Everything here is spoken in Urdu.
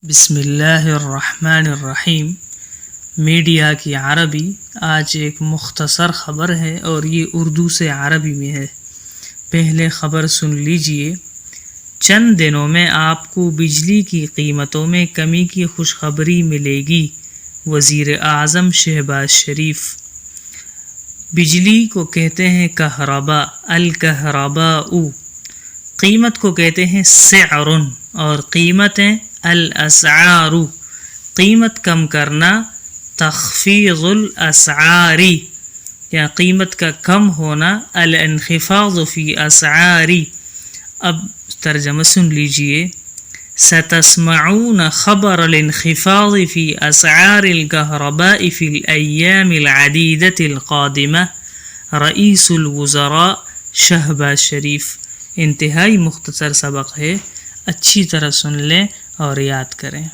بسم اللہ الرحمن الرحیم۔ میڈیا کی عربی آج ایک مختصر خبر ہے اور یہ اردو سے عربی میں ہے۔ پہلے خبر سن لیجئے۔ چند دنوں میں آپ کو بجلی کی قیمتوں میں کمی کی خوشخبری ملے گی۔ وزیر اعظم شہباز شریف۔ بجلی کو کہتے ہیں کہرباء، الکہرباء۔ قیمت کو کہتے ہیں سعر اور قیمتیں الاسعار۔ قیمت کم کرنا تخفیض الاسعار یا قیمت کا کم ہونا الانخفاض فی اسعار۔ اب ترجمہ سن لیجئے۔ ستسمعون خبر الانخفاض فی اسعار الكهرباء فی الایام العدیدة القادمہ، رئیس الوزراء شہباز شریف۔ انتہائی مختصر سبق ہے، اچھی طرح سن لیں اور یاد کریں۔